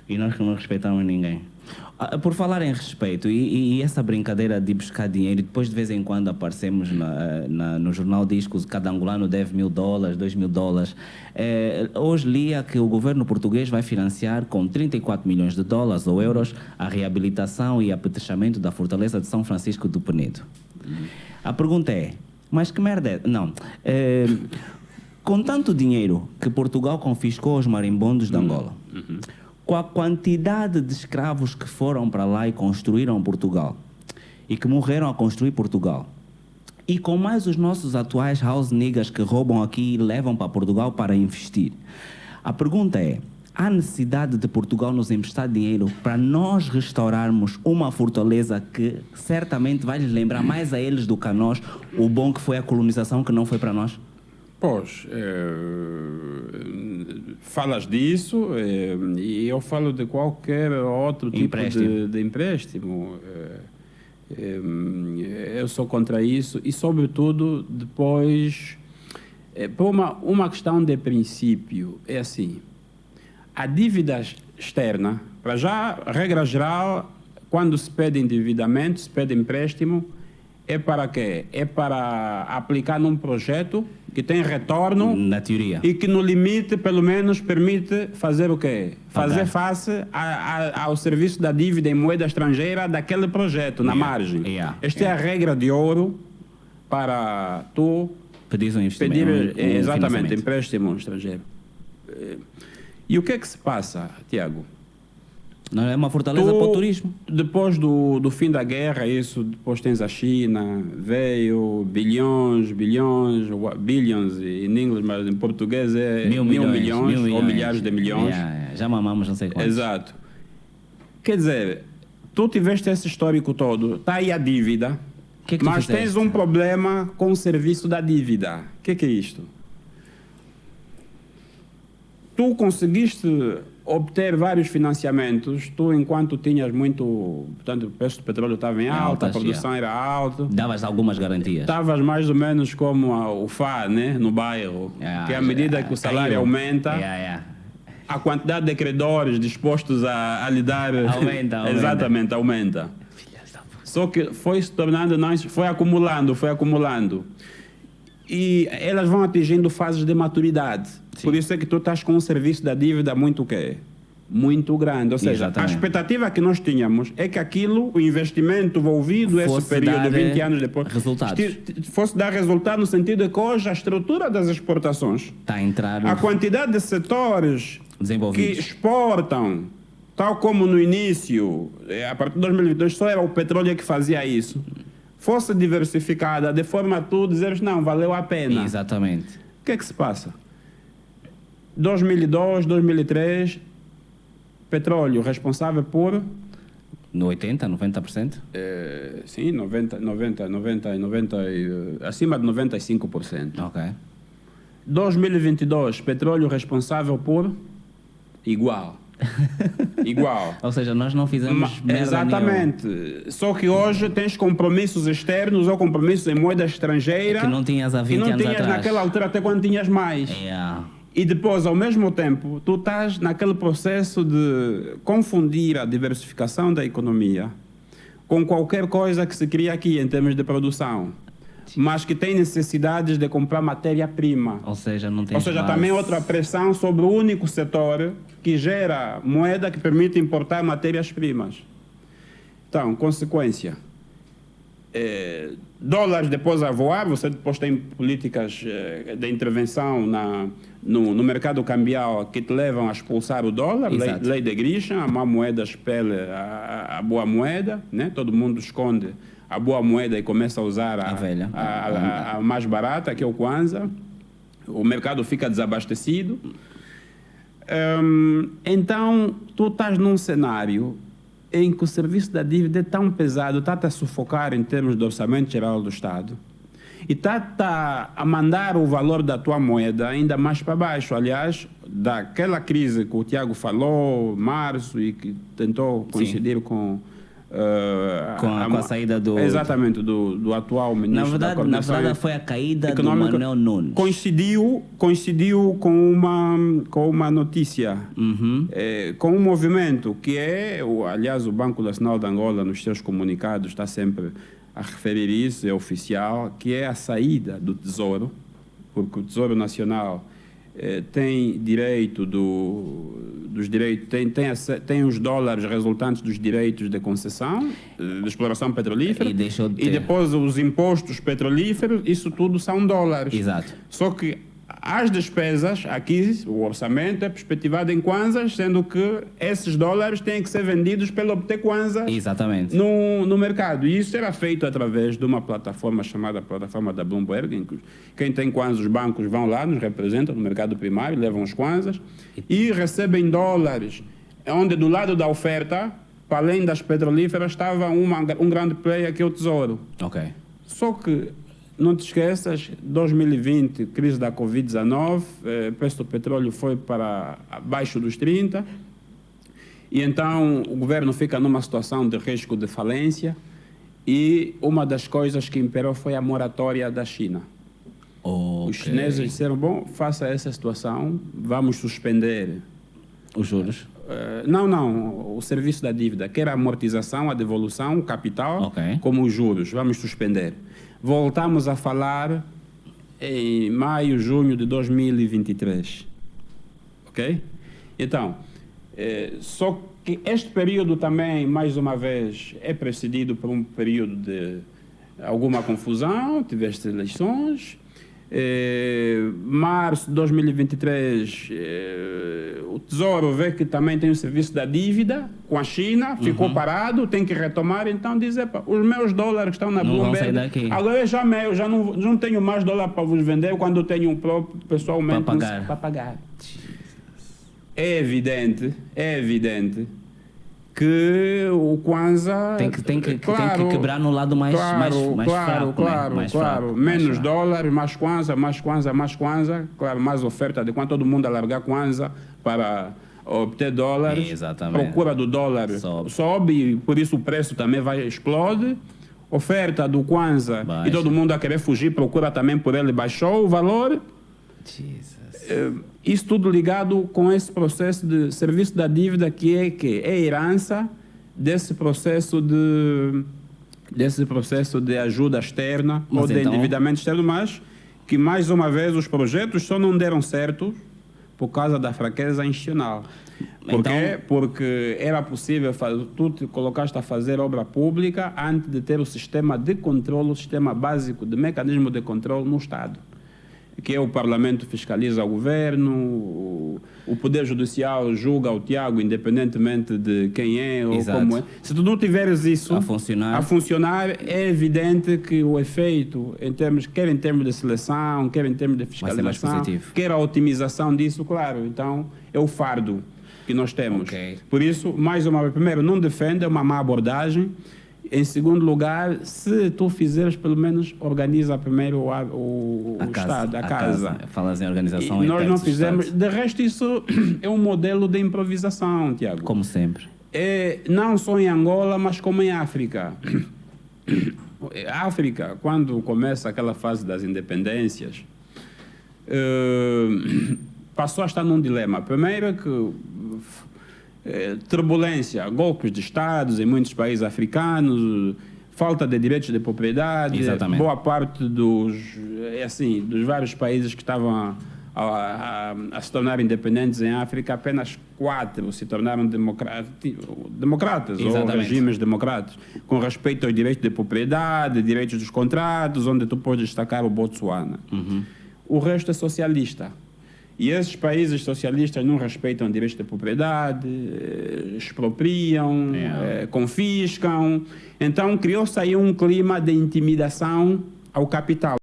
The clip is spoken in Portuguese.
E nós que não respeitamos ninguém. Por falar em respeito, e essa brincadeira de buscar dinheiro, depois de vez em quando aparecemos no jornal diz que cada angolano deve $1.000, $2.000. Hoje lia que o governo português vai financiar com $34 milhões ou euros a reabilitação e apetrechamento da fortaleza de São Francisco do Penedo. A pergunta é, mas que merda é? Não. Com tanto dinheiro que Portugal confiscou aos marimbondos de Angola, com a quantidade de escravos que foram para lá e construíram Portugal, e que morreram a construir Portugal, e com mais os nossos atuais house niggas que roubam aqui e levam para Portugal para investir, a pergunta é, há necessidade de Portugal nos emprestar dinheiro para nós restaurarmos uma fortaleza que certamente vai lhes lembrar mais a eles do que a nós o bom que foi a colonização que não foi para nós? Pois, falas disso e eu falo de qualquer outro tipo de empréstimo. Eu sou contra isso e, sobretudo, depois, por uma questão de princípio, é assim, a dívida externa, para já, regra geral, quando se pede endividamento, se pede empréstimo, é para quê? É para aplicar num projeto que tem retorno na teoria e que no limite, pelo menos, permite fazer o quê? Fazer face ao serviço da dívida em moeda estrangeira daquele projeto, na margem. Esta é a regra de ouro para tu pedir um investimento. Exatamente, empréstimo estrangeiro. E o que é que se passa, Tiago? Não é uma fortaleza para o turismo. Depois do fim da guerra, isso, depois tens a China, veio bilhões em inglês, mas em português é mil milhões ou milhares de milhões. Já mamamos não sei quantos. Exato. Quer dizer, tu tiveste esse histórico todo, está aí a dívida, mas tens um problema com o serviço da dívida. O que é isto? Tu conseguiste obter vários financiamentos, tu enquanto tinhas muito, portanto o preço do petróleo estava em alta, a produção era alta. Davas algumas garantias. Estavas mais ou menos como o FA, né, no bairro, que à medida que o salário aumenta, a quantidade de credores dispostos a lhe dar... Aumenta. Exatamente, aumenta. Só que foi se tornando, foi acumulando. E elas vão atingindo fases de maturidade. Sim. Por isso é que tu estás com um serviço da dívida muito grande. Ou seja, a expectativa que nós tínhamos é que aquilo, o investimento envolvido, esse período, 20 anos depois, fosse dar resultado no sentido de que hoje a estrutura das exportações, a quantidade de setores que exportam, tal como no início, a partir de 2022, só era o petróleo que fazia isso, fosse diversificada de forma a tu dizeres, não, valeu a pena. Exatamente. O que é que se passa? 2002, 2003, petróleo responsável por... No 80%, 90%? Sim, 90, acima de 95%. Ok. 2022, petróleo responsável por... Igual. Ou seja, nós não fizemos merda exatamente. Nenhuma. Só que hoje tens compromissos externos ou compromissos em moeda estrangeira que não tinhas há 20 anos atrás. Que não tinhas naquela altura, até quando tinhas mais. E depois, ao mesmo tempo, tu estás naquele processo de confundir a diversificação da economia com qualquer coisa que se cria aqui em termos de produção, mas que tem necessidades de comprar matéria-prima. Ou seja, não tem. Ou seja, também outra pressão sobre o único setor que gera moeda que permite importar matérias-primas. Então, consequência, dólares depois a voar, você depois tem políticas de intervenção no mercado cambial que te levam a expulsar o dólar, lei de Grisham, a má moeda expele a boa moeda, né? Todo mundo esconde a boa moeda e começa a usar a mais barata, que é o Kwanza. O mercado fica desabastecido. Então, tu estás num cenário em que o serviço da dívida é tão pesado, está-te a sufocar em termos do orçamento geral do Estado e está-te a mandar o valor da tua moeda ainda mais para baixo. Aliás, daquela crise que o Tiago falou, março, e que tentou coincidir com Com a saída do... Exatamente, do atual ministro Na verdade foi a caída do Manuel Nunes. Coincidiu com uma notícia, com um movimento que aliás, o Banco Nacional de Angola, nos seus comunicados, está sempre a referir isso, é oficial, que é a saída do Tesouro, porque o Tesouro Nacional tem direito dos direitos, tem os dólares resultantes dos direitos de concessão, de exploração petrolífera, e depois os impostos petrolíferos, isso tudo são dólares. Exato. Só que as despesas, aqui o orçamento é perspectivado em kwanzas, sendo que esses dólares têm que ser vendidos para obter kwanzas. Exatamente. No mercado. E isso era feito através de uma plataforma chamada plataforma da Bloomberg, em que quem tem kwanzas, os bancos vão lá, nos representam no mercado primário, levam os kwanzas e recebem dólares, onde do lado da oferta, para além das petrolíferas, estava um grande player que é o Tesouro. Ok. Só que não te esqueças, 2020, crise da Covid-19, o preço do petróleo foi para abaixo dos 30, e então o governo fica numa situação de risco de falência, e uma das coisas que imperou foi a moratória da China. Okay. Os chineses disseram, bom, faça essa situação, vamos suspender os juros. Não, o serviço da dívida, quer a amortização, a devolução, o capital, como os juros, vamos suspender. Voltamos a falar em maio, junho de 2023. Ok? Então, só que este período também, mais uma vez, é precedido por um período de alguma confusão, tiveste eleições. Março de 2023, o Tesouro vê que também tem o serviço da dívida com a China, ficou parado, tem que retomar, então diz, os meus dólares estão na Bloomberg, agora eu já não tenho mais dólar para vos vender quando eu tenho um próprio pessoalmente para pagar. É evidente que o Kwanza tem que quebrar no lado mais fraco. Menos dólares, mais Kwanza, claro, mais oferta de quando todo mundo alargar Kwanza para obter dólares. Exatamente. Procura do dólar sobe e por isso o preço também explode. Oferta do Kwanza e todo mundo a querer fugir, procura também por ele, baixou o valor. Isso tudo ligado com esse processo de serviço da dívida que é herança desse processo de ajuda externa ou de endividamento externo, mas que mais uma vez os projetos só não deram certo por causa da fraqueza institucional. Por quê? Porque era possível tu te colocaste a fazer obra pública antes de ter o sistema de controle, o sistema básico de mecanismo de controle no Estado, que é o Parlamento fiscaliza o governo, o Poder Judicial julga o Tiago, independentemente de quem é ou como é. Se tu não tiveres isso a funcionar, é evidente que o efeito, quer em termos de seleção, quer em termos de fiscalização, quer a otimização disso, claro, então é o fardo que nós temos. Por isso, mais uma vez, primeiro, não defende, é uma má abordagem. Em segundo lugar, se tu fizeres, pelo menos organiza primeiro o Estado, a casa. Falas em organização. E nós não fizemos. De resto, isso é um modelo de improvisação, Tiago. Como sempre. Não só em Angola, mas como em África. África, quando começa aquela fase das independências, passou a estar num dilema. Primeiro que turbulência, golpes de Estados em muitos países africanos, falta de direitos de propriedade. Exatamente. Boa parte dos vários países que estavam a se tornar independentes em África, apenas 4 se tornaram democratas ou regimes democráticos, com respeito aos direitos de propriedade, direitos dos contratos, onde tu podes destacar o Botsuana. O resto é socialista. E esses países socialistas não respeitam direitos de propriedade, expropriam, confiscam. Então, criou-se aí um clima de intimidação ao capital.